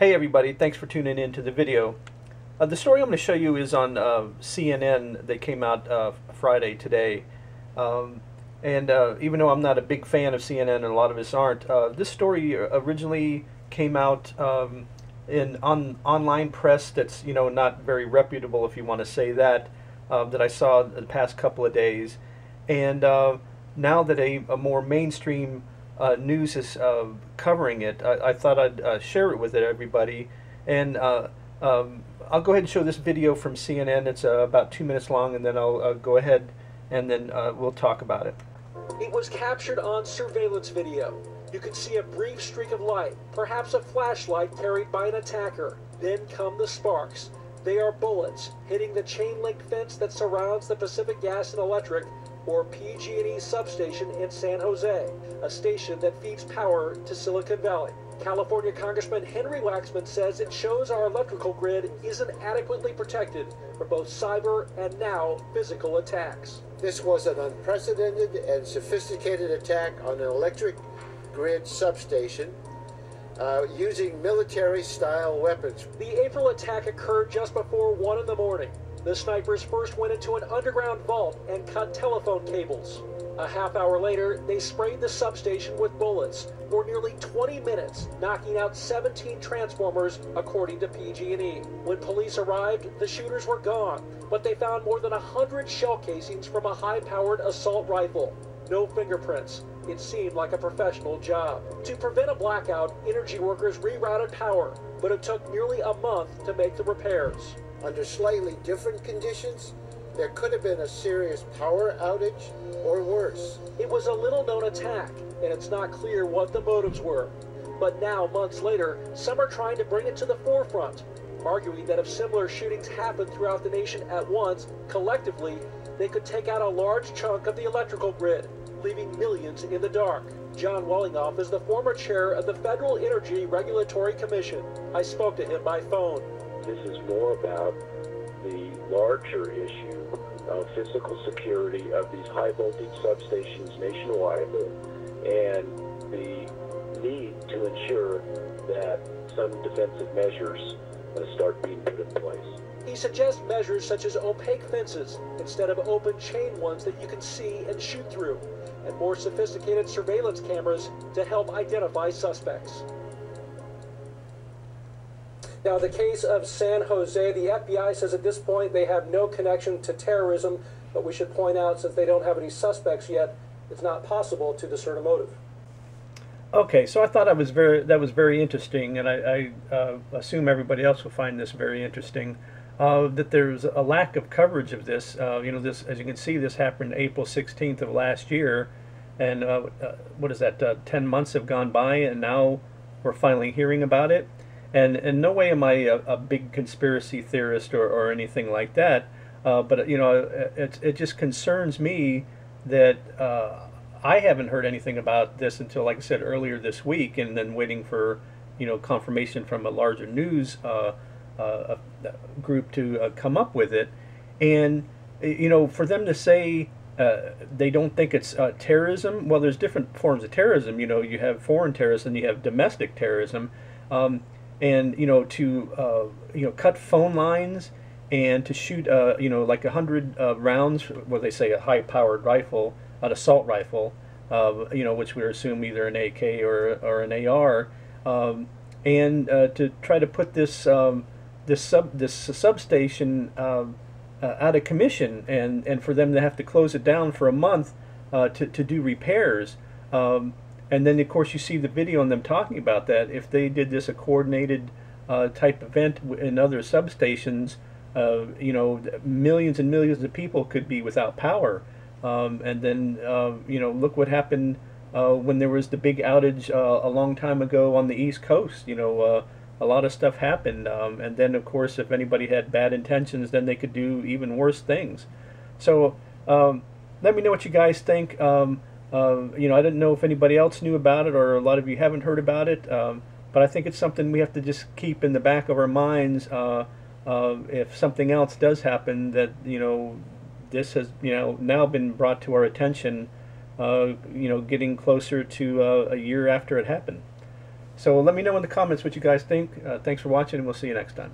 Hey everybody, thanks for tuning in to the video. The story I'm going to show you is on CNN. They came out Friday today. And even though I'm not a big fan of CNN and a lot of us aren't, this story originally came out in online press that's not very reputable, if you want to say that, that I saw the past couple of days. And now that a more mainstream news is covering it, I thought I'd share it with everybody. And I'll go ahead and show this video from CNN. It's about 2 minutes long, and then I'll go ahead and then we'll talk about it. It was captured on surveillance video. You can see a brief streak of light, perhaps a flashlight carried by an attacker. Then come the sparks. They are bullets hitting the chain link fence that surrounds the Pacific Gas and Electric, or PG&E substation in San Jose, a station that feeds power to Silicon Valley. California Congressman Henry Waxman says it shows our electrical grid isn't adequately protected from both cyber and now physical attacks. This was an unprecedented and sophisticated attack on an electric grid substation using military-style weapons. The April attack occurred just before 1 in the morning. The snipers first went into an underground vault and cut telephone cables. A half hour later, they sprayed the substation with bullets for nearly 20 minutes, knocking out 17 transformers, according to PG&E. When police arrived, the shooters were gone, but they found more than 100 shell casings from a high-powered assault rifle. No fingerprints. It seemed like a professional job. To prevent a blackout, energy workers rerouted power, but it took nearly a month to make the repairs. Under slightly different conditions, there could have been a serious power outage or worse. It was a little-known attack, and it's not clear what the motives were. But now, months later, some are trying to bring it to the forefront, arguing that if similar shootings happen throughout the nation at once, collectively, they could take out a large chunk of the electrical grid, leaving millions in the dark. John Wellinghoff is the former chair of the Federal Energy Regulatory Commission. I spoke to him by phone. This is more about the larger issue of physical security of these high voltage substations nationwide and the need to ensure that some defensive measures start being put in place. He suggests measures such as opaque fences instead of open chain ones that you can see and shoot through, and more sophisticated surveillance cameras to help identify suspects. Now, the case of San Jose, the FBI says at this point they have no connection to terrorism, but we should point out, since they don't have any suspects yet, it's not possible to discern a motive. Okay, so I thought that was very interesting, and I assume everybody else will find this very interesting. That there's a lack of coverage of this. This, as you can see, this happened April 16th of last year, and what is that? 10 months have gone by, and now we're finally hearing about it. And in no way am I a big conspiracy theorist or anything like that, but it just concerns me that I haven't heard anything about this until, like I said, earlier this week, and then waiting for confirmation from a larger news group to come up with it. And for them to say they don't think it's terrorism, well, there's different forms of terrorism. You have foreign terrorism, you have domestic terrorism. And to cut phone lines and to shoot like 100 rounds, what they say, a high-powered rifle, an assault rifle, which we assume either an AK or an AR, and to try to put this substation out of commission, and for them to have to close it down for a month to do repairs. And then, of course, you see the video on them talking about that. If they did this a coordinated type event in other substations, millions and millions of people could be without power. And then, look what happened when there was the big outage a long time ago on the East Coast. A lot of stuff happened. And then, of course, if anybody had bad intentions, then they could do even worse things. So let me know what you guys think. I didn't know if anybody else knew about it, or a lot of you haven't heard about it, but I think it's something we have to just keep in the back of our minds if something else does happen, that this has now been brought to our attention, getting closer to a year after it happened. So let me know in the comments what you guys think. Thanks for watching, and we'll see you next time.